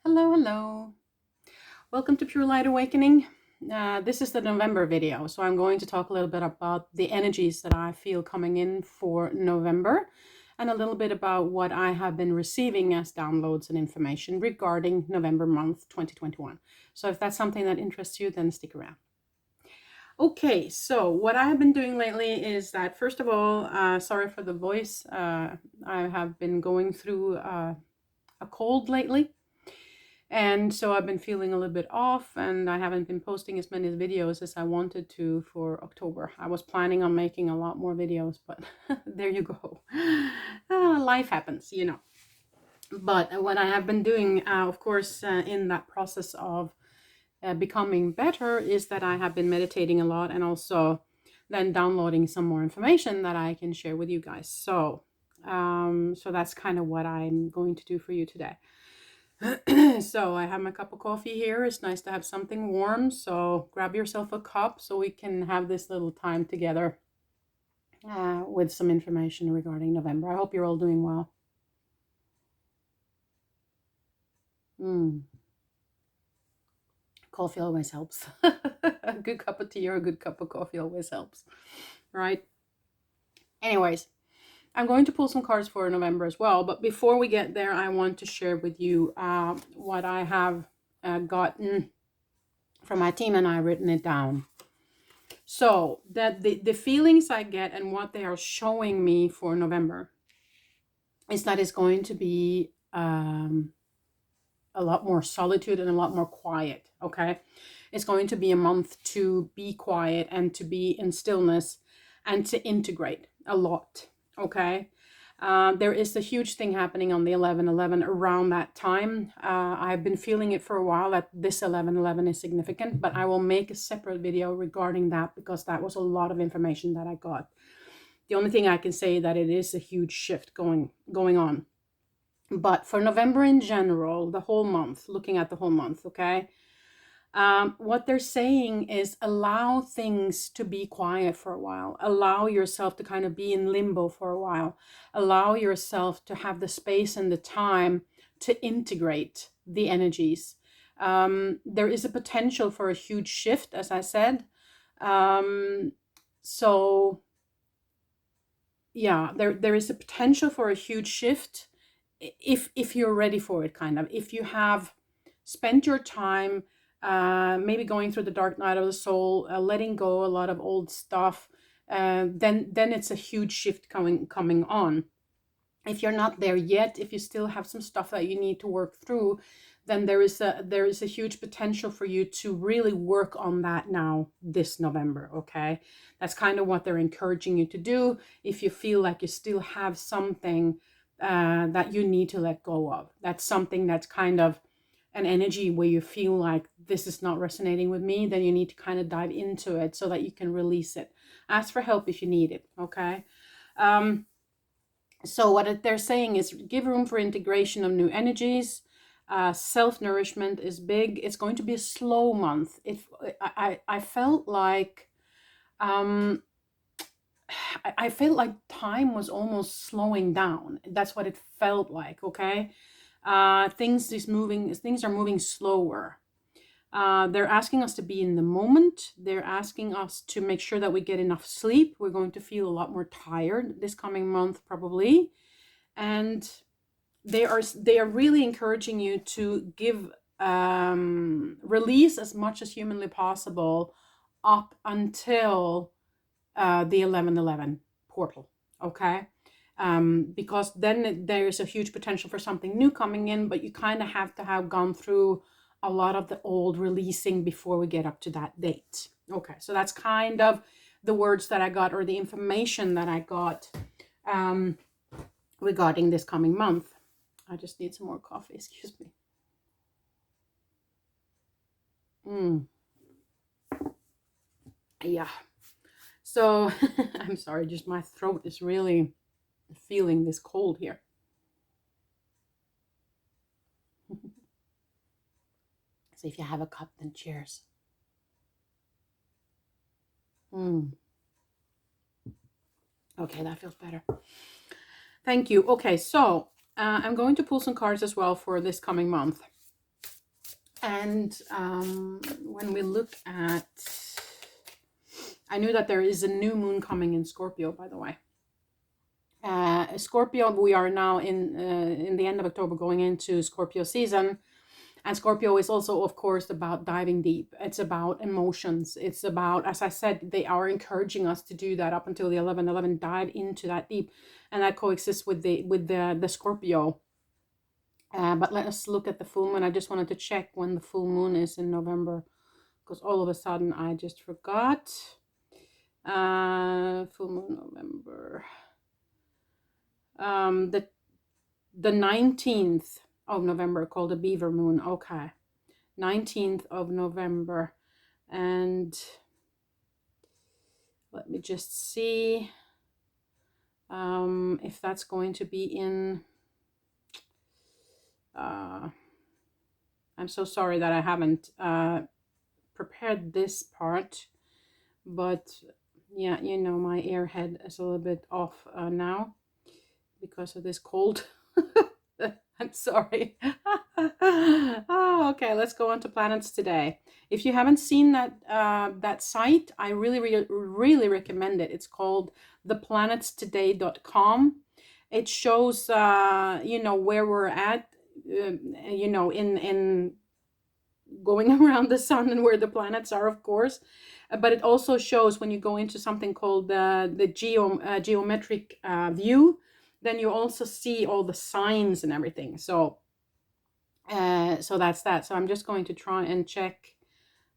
Hello, hello. Welcome to Pure Light Awakening. This is the November video, so I'm going to talk a little bit about the energies that I feel coming in for November and a little bit about what I have been receiving as downloads and information regarding November month 2021. So if that's something that interests you, then stick around. Okay, so what I have been doing lately is that, first of all, sorry for the voice. I have been going through a cold lately. And so I've been feeling a little bit off, and I haven't been posting as many videos as I wanted to for October. I was planning on making a lot more videos, but there you go. Life happens, you know. But what I have been doing, of course, in that process of becoming better is that I have been meditating a lot and also then downloading some more information that I can share with you guys. So that's kind of what I'm going to do for you today. So I have my cup of coffee here. It's nice to have something warm. So grab yourself a cup so we can have this little time together with some information regarding November. I hope you're all doing well. Coffee always helps. A good cup of tea or a good cup of coffee always helps, right? Anyways, I'm going to pull some cards for November as well. But before we get there, I want to share with you what I have gotten from my team, and I've written it down. So that the feelings I get and what they are showing me for November is that it's going to be a lot more solitude and a lot more quiet. Okay, it's going to be a month to be quiet and to be in stillness and to integrate a lot. Okay, there is a huge thing happening on the 11/11 around that time. I've been feeling it for a while that this 11/11 is significant, but I will make a separate video regarding that because that was a lot of information that I got. The only thing I can say that it is a huge shift going on. But for November in general, the whole month, looking at the whole month, okay, what they're saying is allow things to be quiet for a while. Allow yourself to kind of be in limbo for a while. Allow yourself to have the space and the time to integrate the energies. There is a potential for a huge shift, as I said. So yeah, there is a potential for a huge shift if you're ready for it, kind of. If you have spent your time maybe going through the dark night of the soul, letting go a lot of old stuff, then it's a huge shift coming on. If you're not there yet, if you still have some stuff that you need to work through, then there is a huge potential for you to really work on that now this November. Okay, that's kind of what they're encouraging you to do. If you feel like you still have something that you need to let go of, that's something that's kind of an energy where you feel like this is not resonating with me, then you need to kind of dive into it so that you can release it. Ask for help if you need it. Okay. So what they're saying is give room for integration of new energies. Self-nourishment is big. It's going to be a slow month. I felt like I felt like time was almost slowing down. That's what it felt like. Okay. Things are moving slower. They're asking us to be in the moment. They're asking us to make sure that we get enough sleep. We're going to feel a lot more tired this coming month, probably. And they are really encouraging you to give release as much as humanly possible up until the 11/11 portal. Okay. Because then there's a huge potential for something new coming in, but you kind of have to have gone through a lot of the old releasing before we get up to that date. Okay, so that's kind of the words that I got, or the information that I got regarding this coming month. I just need some more coffee, excuse me. Yeah. So I'm sorry, just my throat is really feeling this cold here. So if you have a cup, then cheers. Okay, that feels better. Thank you. Okay, so I'm going to pull some cards as well for this coming month. And when we look at, I knew that there is a new moon coming in Scorpio, by the way. Scorpio, we are now in the end of October going into Scorpio season. And Scorpio is also, of course, about diving deep. It's about emotions. It's about, as I said, they are encouraging us to do that up until the 11/11, dive into that deep. And that coexists with the Scorpio. But let us look at the full moon. I just wanted to check when the full moon is in November, because all of a sudden I just forgot. Full moon November. The 19th of November, called a beaver moon. Okay. 19th of November. And let me just see if that's going to be in. I'm so sorry that I haven't prepared this part, but yeah, you know, my airhead is a little bit off now because of this cold. I'm sorry. Oh, okay, let's go on to planets today. If you haven't seen that site, I really recommend it. It's called theplanetstoday.com. It shows you know, where we're at, you know, in going around the sun and where the planets are, of course. But it also shows when you go into something called the geometric view, then you also see all the signs and everything. So so that's that. So I'm just going to try and check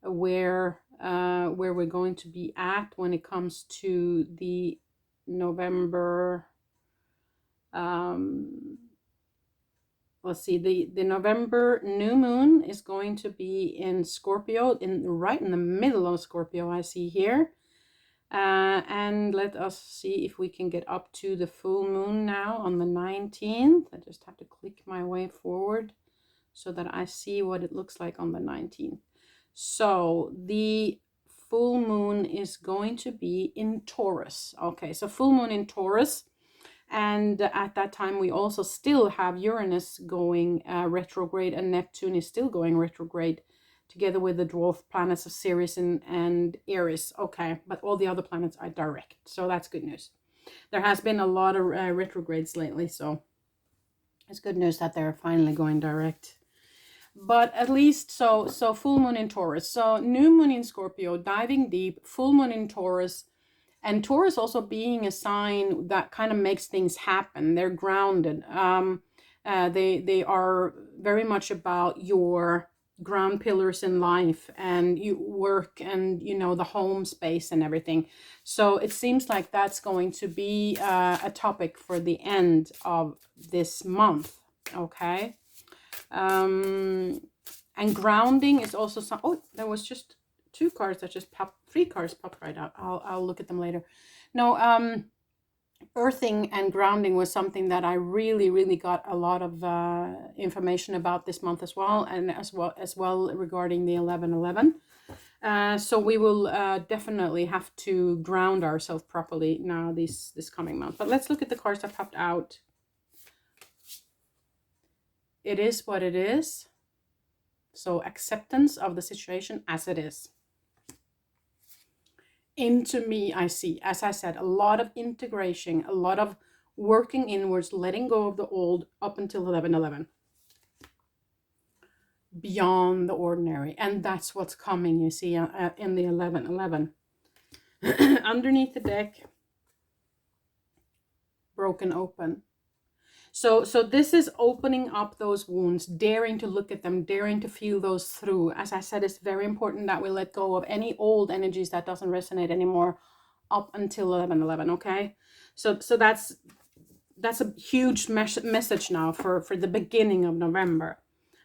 where we're going to be at when it comes to the November. Let's see, the November new moon is going to be in Scorpio, right in the middle of Scorpio, I see here. And let us see if we can get up to the full moon now on the 19th. I just have to click my way forward so that I see what it looks like on the 19th. So the full moon is going to be in Taurus. Okay, so full moon in Taurus. And at that time, we also still have Uranus going retrograde, and Neptune is still going retrograde, together with the dwarf planets of Sirius and Aries. Okay, but all the other planets are direct, so that's good news. There has been a lot of retrogrades lately, so it's good news that they're finally going direct. But at least, so full moon in Taurus, so new moon in Scorpio, diving deep, full moon in Taurus. And Taurus also being a sign that kind of makes things happen. They're grounded. They are very much about your ground pillars in life and you work and, you know, the home space and everything. So it seems like that's going to be a topic for the end of this month. Okay. And grounding is also some. Oh, there was just two cards that just popped. Three cards popped right out. I'll look at them later. No, earthing and grounding was something that I really got a lot of information about this month as well, and as well regarding the 11/11. So we will definitely have to ground ourselves properly now this coming month. But let's look at the cards that popped out. It is what it is. So acceptance of the situation as it is. Into me, I see, as I said, a lot of integration, a lot of working inwards, letting go of the old up until 11/11. Beyond the ordinary. And that's what's coming, you see, in the 11/11. Underneath the deck, broken open. So this is opening up those wounds, daring to look at them, daring to feel those through. As I said, it's very important that we let go of any old energies that doesn't resonate anymore up until 11/11, okay? So that's a huge message now for the beginning of November.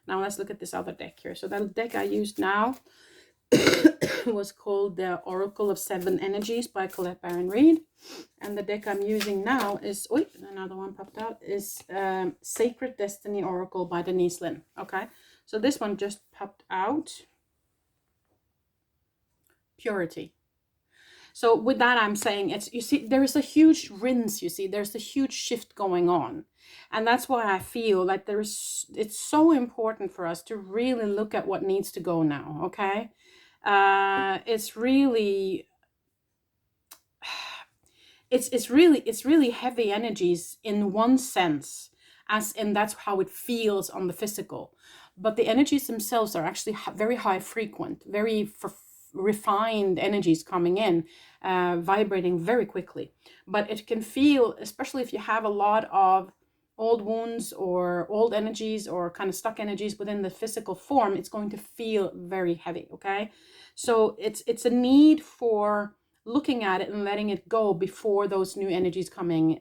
Now let's look at this other deck here. So that deck I used now was called the Oracle of Seven Energies by Colette Baron Reid. And the deck I'm using now is, oh, another one popped out, is Sacred Destiny Oracle by Denise Linn. Okay, so this one just popped out. Purity. So with that, I'm saying, it's, you see, there is a huge rinse, you see, there's a huge shift going on. And that's why I feel like it's so important for us to really look at what needs to go now, okay? It's really, it's really heavy energies in one sense, as in that's how it feels on the physical. But the energies themselves are actually very high frequent, very refined energies coming in, vibrating very quickly. But it can feel, especially if you have a lot of old wounds or old energies or kind of stuck energies within the physical form, it's going to feel very heavy, okay? So it's a need for looking at it and letting it go before those new energies coming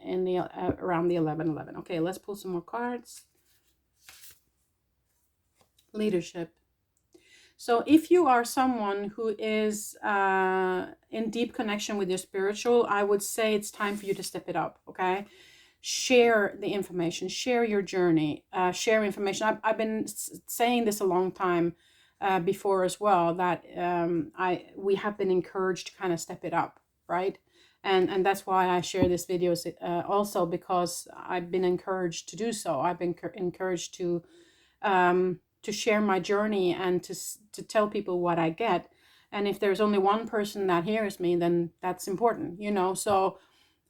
in the around the 11:11. Okay, let's pull some more cards. Leadership. So if you are someone who is in deep connection with your spiritual, I would say it's time for you to step it up, okay? Share the information, share your journey, share information. I've been saying this a long time before as well, that we have been encouraged to kind of step it up, right? And that's why I share this videos also, because I've been encouraged to do so. I've been encouraged to share my journey and to tell people what I get. And if there's only one person that hears me, then that's important, you know. So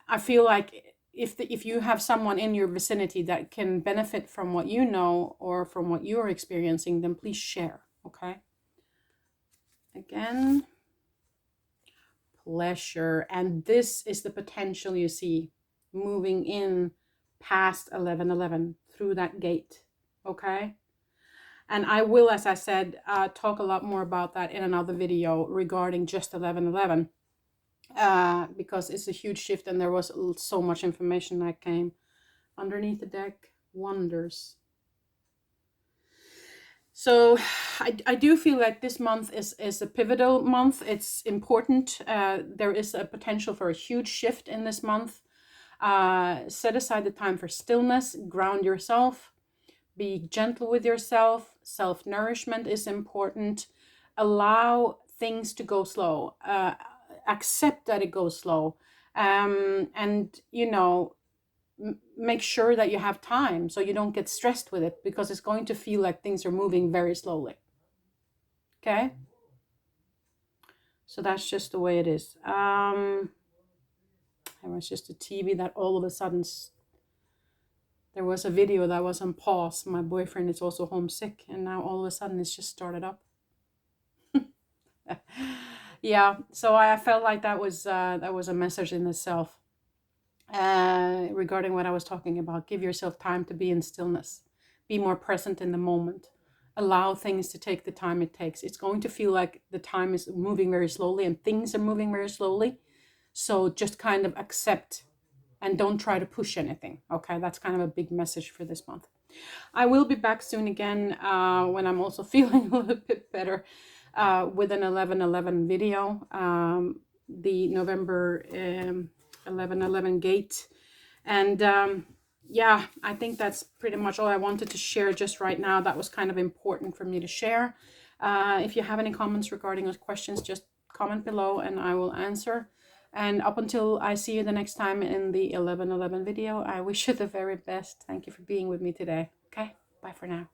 I feel like if you have someone in your vicinity that can benefit from what you know or from what you're experiencing, then please share, okay? Again, pleasure. And this is the potential you see moving in past 11:11 through that gate, okay? And I will, as I said, talk a lot more about that in another video regarding just 11:11, because it's a huge shift and there was so much information that came underneath the deck. Wonders. So I do feel like this month is a pivotal month. It's important. There is a potential for a huge shift in this month. Set aside the time for stillness, ground yourself. Be gentle with yourself. Self-nourishment is important. Allow things to go slow. Accept that it goes slow. And, you know, make sure that you have time so you don't get stressed with it, because it's going to feel like things are moving very slowly. Okay? So that's just the way it is. It was just a TV that all of a sudden... There was a video that was on pause. My boyfriend is also homesick, and now all of a sudden it's just started up. Yeah, so I felt like that was a message in itself regarding what I was talking about. Give yourself time to be in stillness. Be more present in the moment. Allow things to take the time it takes. It's going to feel like the time is moving very slowly and things are moving very slowly. So just kind of accept and don't try to push anything. Okay, that's kind of a big message for this month. I will be back soon again when I'm also feeling a little bit better with an 11:11 video, the November 11:11 gate. And yeah, I think that's pretty much all I wanted to share just right now. That was kind of important for me to share. If you have any comments regarding those questions, just comment below and I will answer. And up until I see you the next time in the 11:11 video, I wish you the very best. Thank you for being with me today. Okay, bye for now.